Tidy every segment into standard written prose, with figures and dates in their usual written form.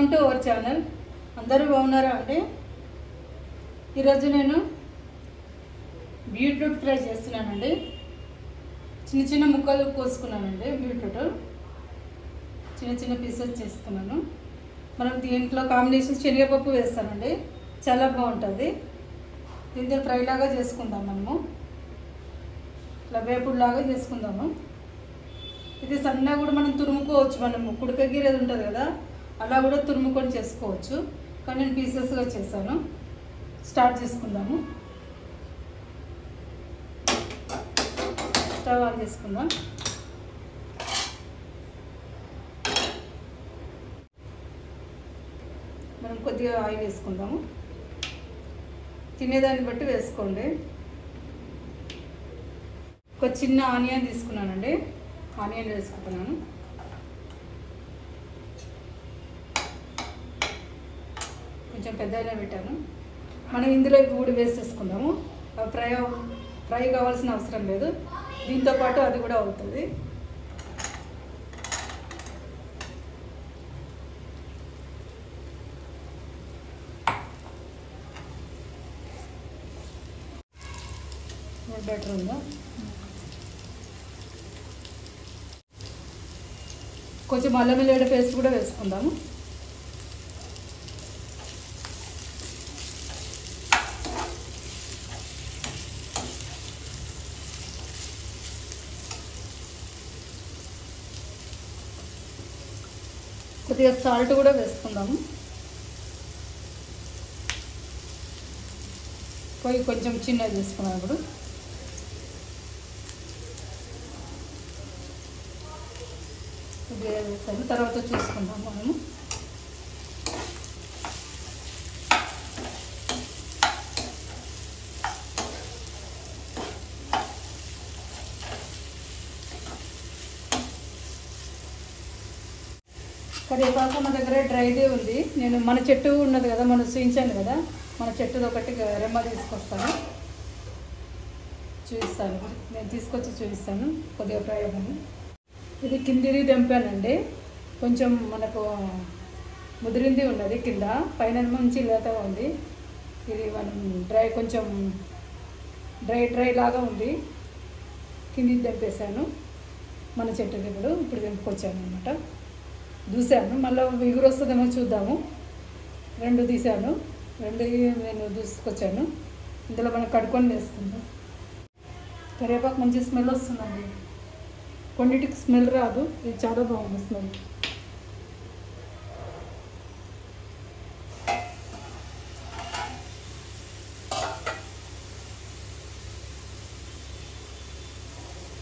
Welcome to our channel. అందరూ బాగున్నారా అండి? ఈరోజు నేను బీట్రూట్ ఫ్రై చేస్తున్నానండి. చిన్న చిన్న ముక్కలు కోసుకున్నానండి. బీట్రూట్ చిన్న చిన్న పీసెస్ చేసుకున్నాను. మనం దీంట్లో కాంబినేషన్ శనగపప్పు వేస్తానండి, చాలా బాగుంటుంది. దీంతో ఫ్రై లాగా చేసుకుందాం. మనము ఇట్లా వేపుడులాగా చేసుకుందాము. ఇది సన్నగా కూడా మనం తురుముకోవచ్చు. మనం కుడకగిరేది ఉంటుంది కదా, అలా కూడా తురుముకొని చేసుకోవచ్చు. కానీ నేను పీసెస్గా చేశాను. స్టార్ట్ చేసుకుందాము. స్టవ్ ఆన్ చేసుకుందాం. మనం కొద్దిగా ఆయిల్ వేసుకుందాము. తినేదాన్ని బట్టి వేసుకోండి. ఒక చిన్న ఆనియన్ తీసుకున్నానండి, ఆనియన్ వేసుకుంటున్నాను. కొంచెం పెద్దగా పెట్టాను. మనం ఇందులో కూడా వేసేసుకుందాము. ఫ్రై కావాల్సిన అవసరం లేదు, దీంతో పాటు అది కూడా అవుతుంది. బెటర్ ఉందా? కొంచెం అల్లం వెల్లుల్లి పేస్ట్ కూడా వేసుకుందాము. కొద్దిగా సాల్ట్ కూడా వేసుకుందాము. పొయ్యి కొంచెం చిన్నది తీసుకున్నాం. ఇప్పుడు కొద్దిగా వేసాను, తర్వాత చూసుకుందాం మనము. కరివేపాకు మన దగ్గర డ్రైదే ఉంది. నేను మన చెట్టు ఉన్నది కదా, మనం చూపించాను కదా, మన చెట్టుది ఒకటి రెమ్మ తీసుకొస్తాను, చూపిస్తాను. నేను తీసుకొచ్చి చూపిస్తాను కొద్దిగా ప్రయోగం. ఇది కిందిది తెంపానండి. కొంచెం మనకు ముదిరింది ఉన్నది కింద, పైన మంచి లేతగా ఉంది. ఇది మనం కొంచెం డ్రై లాగా ఉంది. కిందిది తెంపేశాను మన చెట్టుది. ఇప్పుడు తెంపుకొచ్చాను అనమాట. దూసాను, మళ్ళీ ఎగురు వస్తుందేమో చూద్దాము. రెండు తీసాను, రెండు నేను దూసుకొచ్చాను. ఇందులో మనం కడుక్కొని వేసుకుందాం. కరివేపాకు మంచి స్మెల్ వస్తుందండి. కొన్నిటికి స్మెల్ రాదు, ఇది చాలా బాగుంది స్మెల్.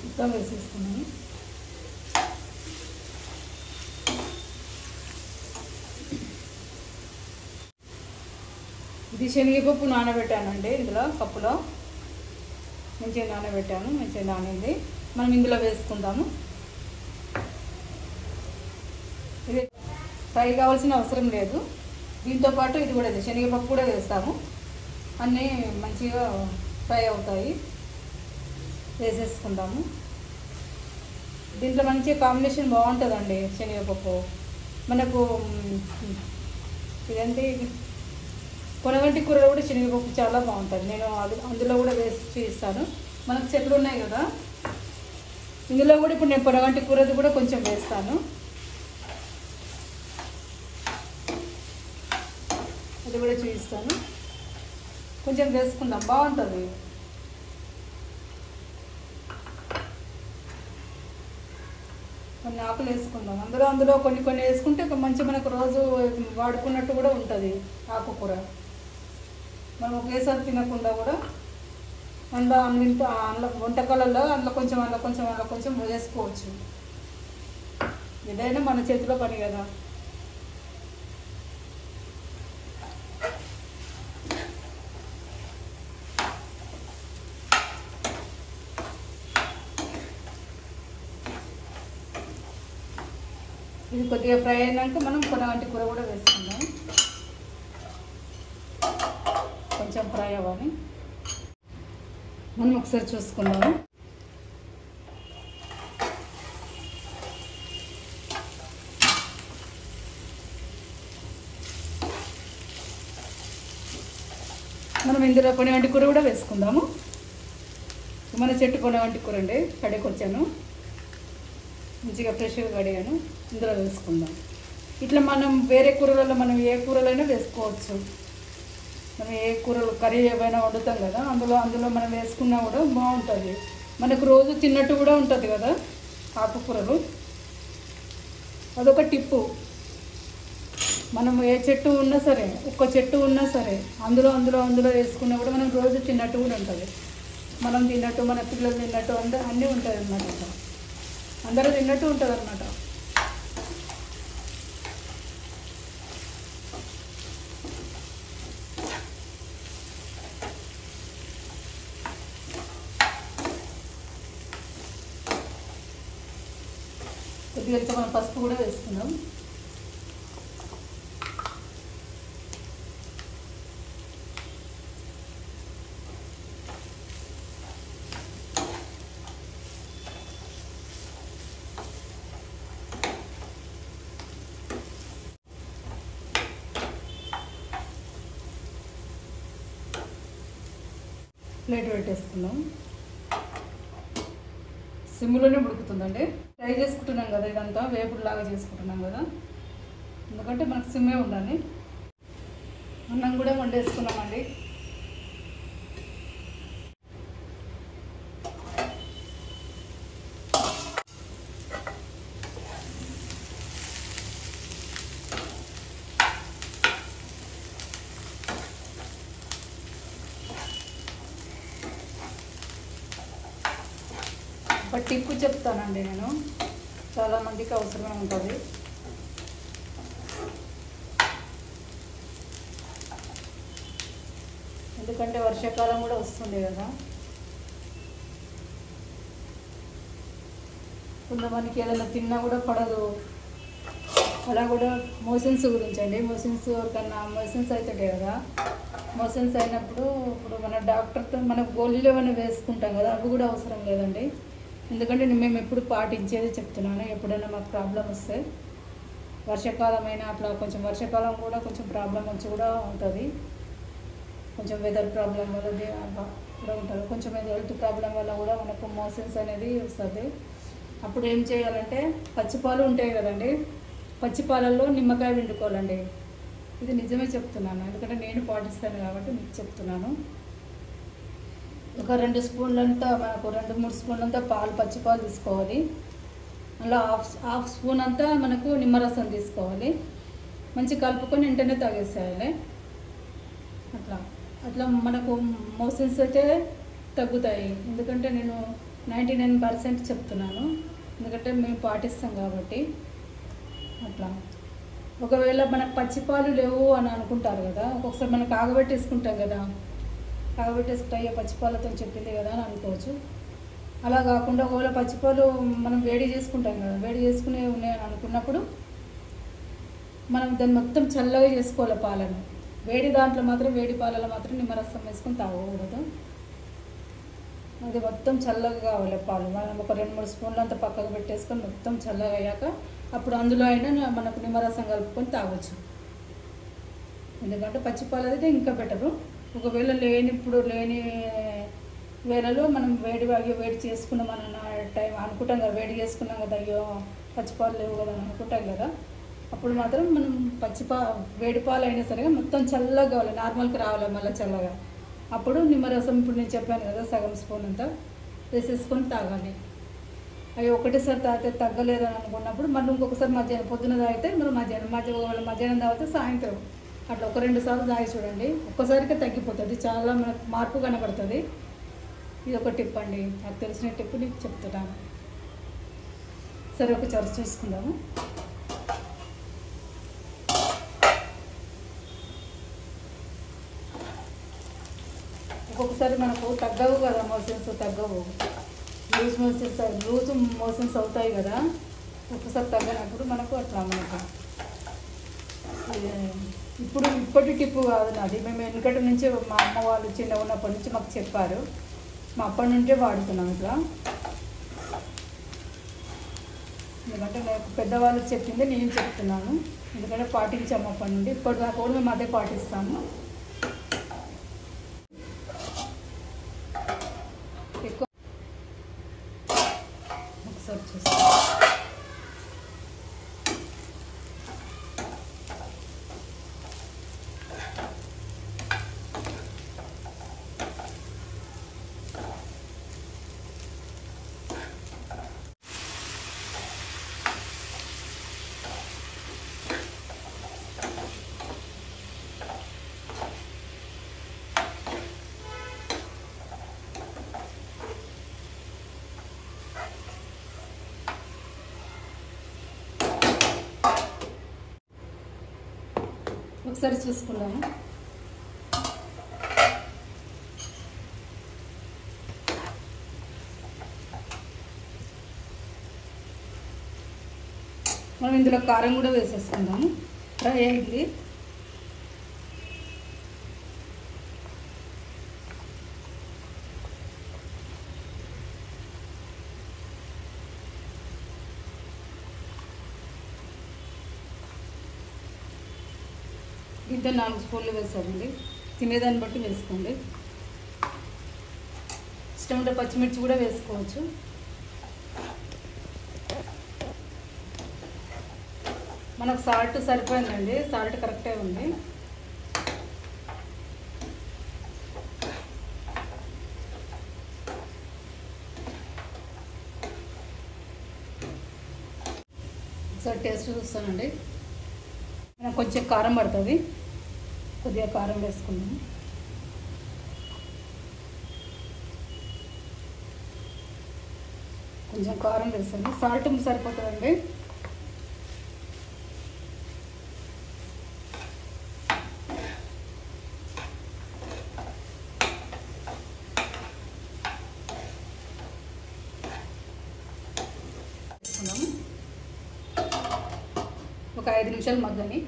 మొత్తం వేసేస్తున్నాను. ఇది శనగపప్పు నానబెట్టానండి. ఇందులో కప్పులో మంచిగా నానబెట్టాను, మంచిగా నానింది. మనం ఇందులో వేసుకుందాము. ఇది ఫ్రై కావాల్సిన అవసరం లేదు. దీంతో పాటు ఇది కూడా శనగపప్పు కూడా వేస్తాము. అన్నీ మంచిగా ఫ్రై అవుతాయి. వేసేసుకుందాము. దీంట్లో మంచి కాంబినేషన్ బాగుంటుందండి శనగపప్పు. మనకు ఇదంటే పొనగంటి కూరలో కూడా శనగపప్పు చాలా బాగుంటుంది. నేను అందులో కూడా వేసి చూపిస్తాను. మనకు చెట్లు ఉన్నాయి కదా, ఇందులో కూడా ఇప్పుడు నేను పొనగంటి కూరది కూడా కొంచెం వేస్తాను. అది కూడా చూపిస్తాను. కొంచెం వేసుకుందాం, బాగుంటుంది. కొన్ని ఆకులు వేసుకుందాం. అందులో కొన్ని వేసుకుంటే మంచి మనకు రోజు వాడుకున్నట్టు కూడా ఉంటుంది ఆకుకూర. మనం ఒకేసారి తినకుండా కూడా అందులో వంటకాలలో అందులో కొంచెం వేసుకోవచ్చు. ఏదైనా మన చేతిలో పని కదా. ఇది కొద్దిగా ఫ్రై అయినాక మనం పొనగంటి కూర కూడా వేసుకుందాం. కొంచెం ఫ్రై అవ్వాలి. మనం ఒకసారి చూసుకుందాము. మనం ఇందులో పొనగంటి కూర కూడా వేసుకుందాము. మన చెట్టు పొనగంటి కూర అండి, కడిగొచ్చాను, మంచిగా ఫ్రెష్గా కడిగాను. ఇందులో వేసుకుందాం. ఇట్లా మనం వేరే కూరలలో మనం ఏ కూరలైనా వేసుకోవచ్చు. మనం ఏ కూరలు కర్రీ ఏమైనా వండుతాం కదా, అందులో మనం వేసుకున్నా కూడా బాగుంటుంది. మనకు రోజు తిన్నట్టు కూడా ఉంటుంది కదా ఆకుకూరలు. అదొక టిప్పు. మనం ఏ చెట్టు ఉన్నా సరే, ఒక్క చెట్టు ఉన్నా సరే అందులో వేసుకున్నా కూడా మనం రోజు తిన్నట్టు కూడా ఉంటుంది. మనం తిన్నట్టు, మన పిల్లలు తిన్నట్టు అన్నీ ఉంటుంది అన్నమాట. అందరూ తిన్నట్టు ఉంటుంది అన్నమాట. కొద్దిగా మనం పసుపు కూడా వేసుకుందాం. ప్లేట్ పెట్టేసుకుందాం. సిమ్లోనే ఉడుకుతుందండి. ఫ్రై చేసుకుంటున్నాం కదా, ఇదంతా వేపుడులాగా చేసుకుంటున్నాం కదా, ఎందుకంటే మనకు సిమ్మే ఉండాలి. అన్నం కూడా వండేసుకున్నామండి. ఒక టిప్పు చెప్తానండి నేను, చాలామందికి అవసరమే ఉంటుంది. ఎందుకంటే వర్షాకాలం కూడా వస్తుంది కదా, కొంతమందికి ఏదైనా తిన్నా కూడా పడదు. అలా కూడా మోషన్స్ గురించి అండి. మోషన్స్ ఎవరికన్నా మోషన్స్ అవుతాయి కదా, మోషన్స్ అయినప్పుడు ఇప్పుడు మన డాక్టర్తో మనకు గోళీలు ఏమైనా వేసుకుంటాం కదా, అవి కూడా అవసరం లేదండి. ఎందుకంటే మేము ఎప్పుడు పాటించేది చెప్తున్నాను. ఎప్పుడైనా మాకు ప్రాబ్లం వస్తే, వర్షాకాలం అయినా అట్లా కొంచెం వర్షాకాలం కూడా కొంచెం ప్రాబ్లం వచ్చి కూడా ఉంటుంది. కొంచెం వెదర్ ప్రాబ్లం వల్ల కూడా ఉంటుంది. కొంచెం హెల్త్ ప్రాబ్లం వల్ల కూడా మనకు మోషన్స్ అనేది వస్తుంది. అప్పుడు ఏం చేయాలంటే, పచ్చిపాలు ఉంటాయి కదండి, పచ్చిపాలల్లో నిమ్మకాయ పిండుకోవాలండి. ఇది నిజమే చెప్తున్నాను, ఎందుకంటే నేను పాటిస్తాను కాబట్టి మీకు చెప్తున్నాను. ఒక 2 స్పూన్లంతా, మనకు 2-3 స్పూన్లంతా పాలు, పచ్చిపాలు తీసుకోవాలి. అలా హాఫ్ స్పూన్ అంతా మనకు నిమ్మరసం తీసుకోవాలి. మంచి కలుపుకొని వెంటనే తాగేసేయాలి. అట్లా మనకు మోషన్స్ అయితే తగ్గుతాయి. ఎందుకంటే నేను 99% చెప్తున్నాను, ఎందుకంటే మేము పాటిస్తాం కాబట్టి. అట్లా ఒకవేళ మనకు పచ్చిపాలు లేవు అని అనుకుంటారు కదా, ఒక్కొక్కసారి మనం కాగబెట్టేసుకుంటాం కదా, కాగబెట్టేసుకుంటే అయ్యో పచ్చిపాలతో చెప్పింది కదా అని అనుకోవచ్చు. అలా కాకుండా ఒకవేళ పచ్చిపాలు మనం వేడి చేసుకుంటాం కదా, వేడి చేసుకునే ఉన్నాయని అనుకున్నప్పుడు మనం దాన్ని మొత్తం చల్లగా చేసుకోవాలి. పాలను వేడి దాంట్లో మాత్రం, వేడి పాలలో మాత్రం నిమ్మరసం వేసుకొని తాగకూడదు. అది మొత్తం చల్లగా కావాలి పాలు. మనం ఒక 2-3 స్పూన్లు అంతా పక్కకు పెట్టేసుకొని మొత్తం చల్లగా అయ్యాక అప్పుడు అందులో అయినా మనకు నిమ్మరసం కలుపుకొని తాగొచ్చు. ఎందుకంటే పచ్చిపాలు అయితే ఇంకా బెటరు. ఒకవేళ లేని వేళలో మనం వేడి చేసుకున్నాం అన్న టైం అనుకుంటాం కదా, వేడి చేసుకున్నాం కదా, అయ్యో పచ్చిపాలు లేవు కదా అని అనుకుంటాం కదా, అప్పుడు మాత్రం మనం వేడి పాలు అయినా సరే మొత్తం చల్లగా కావాలి, నార్మల్కి రావాలి మళ్ళీ చల్లగా. అప్పుడు నిమ్మరసం ఇప్పుడు నేను చెప్పాను కదా, సగం స్పూన్ అంతా వేసేసుకొని తాగాలి. అవి ఒకటేసారి తాగితే తగ్గలేదని అనుకున్నప్పుడు మళ్ళీ ఇంకొకసారి మధ్యాహ్నం, పొద్దున తాగితే మనం మధ్యాహ్నం తాగితే సాయంత్రం అట్లా ఒక 2 సార్లు తాగి చూడండి. ఒక్కసారికే తగ్గిపోతుంది, చాలా మనకు మార్పు కనబడుతుంది. ఇది ఒక టిప్ అండి, నాకు తెలిసిన టిప్ నీకు చెప్తున్నాను. సరే ఒకసారి చూసుకుందాము. ఒక్కొక్కసారి మనకు తగ్గవు కదా, మోషన్స్ తగ్గవు, లూజ్ మోషన్స్ అవుతాయి కదా, ఒక్కసారి తగ్గనప్పుడు మనకు అట్లా మనకు ఇప్పటి టిప్పు కాదు నాది. మేము వెనుకటి నుంచి మా అమ్మ వాళ్ళు చిన్న ఉన్నప్పటి నుంచి మాకు చెప్పారు, మా అప్పటి నుంచే వాడుతున్నాం ఇట్లా. ఎందుకంటే నాకు పెద్దవాళ్ళు చెప్పింది నేను చెప్తున్నాను, ఎందుకంటే పాటించాము అప్పటి నుండి ఇప్పటిదాకా కూడా మేము అదే పాటిస్తాము. ఒకసారి చూసుకుందాము. మనం ఇందులో కారం కూడా వేసేసుకుందాము. ఫ్రై అయింది. ఇంత 4 స్పూన్లు వేసామండి. తినేదాన్ని బట్టి వేసుకోండి. ఇష్టం ఉంటే పచ్చిమిర్చి కూడా వేసుకోవచ్చు. మనకు సాల్ట్ సరిపోయిందండి. సాల్ట్ కరెక్టే ఉంది. ఒకసారి టేస్ట్ చూస్తానండి. నాకు కొంచెం కారం పడుతుంది. కొద్దిగా కారం వేసుకుందాము. కొంచెం కారం వేసాను. సాల్ట్ సరిపోతుందండి. ఒక 5 నిమిషాలు మగ్గని.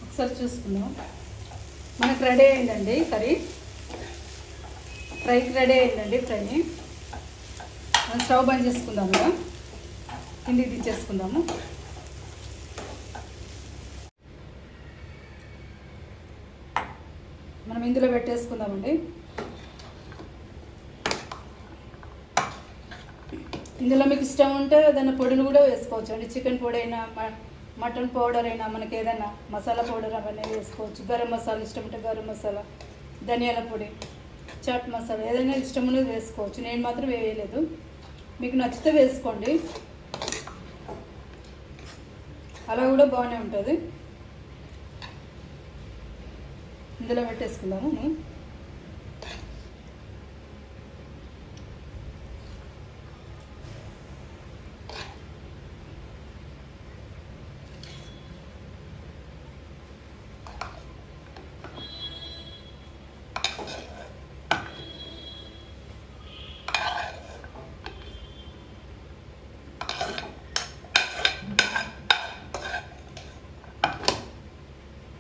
ఒకసారి చూసుకుందాం. మనకు రెడీ అయిందండి కర్రీ. ఫ్రైకి రెడీ అయిందండి ఫ్రై. మనం స్టవ్ బంద్ చేసుకుందాము. కదా కిందికి దించేసుకుందాము. మనం ఇందులో పెట్టేసుకుందామండి. ఇందులో మీకు ఇష్టం ఉంటే ఏదైనా పొడిని కూడా వేసుకోవచ్చు అండి. చికెన్ పొడి అయినా, మటన్ పౌడర్ అయినా, మనకి ఏదైనా మసాలా పౌడర్ అవన్నీ వేసుకోవచ్చు. గరం మసాలా ఇష్టం ఉంటే గరం మసాలా, ధనియాల పొడి, చాట్ మసాలా ఏదైనా ఇష్టం ఉన్నది వేసుకోవచ్చు. నేను మాత్రం వేయలేదు. మీకు నచ్చితే వేసుకోండి. అలా కూడా బాగానే ఉంటుంది. ఇందులో పెట్టేసుకుందాము.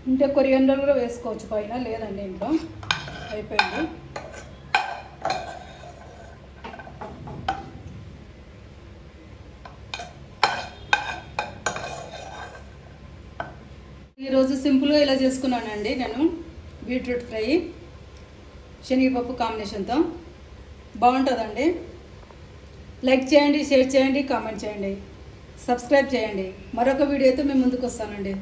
ఇంటే కొరియాండర్ కూడా వేసుకోవచ్చు పైన. లేదండి ఇంట్లో అయిపోయింది. ఈరోజు సింపుల్గా ఇలా చేసుకున్నానండి నేను. బీట్రూట్ ఫ్రై శనగపప్పు కాంబినేషన్తో బాగుంటుందండి. లైక్ చేయండి, షేర్ చేయండి, కామెంట్ చేయండి, సబ్స్క్రైబ్ చేయండి. మరొక వీడియోతో మేము ముందుకు వస్తానండి.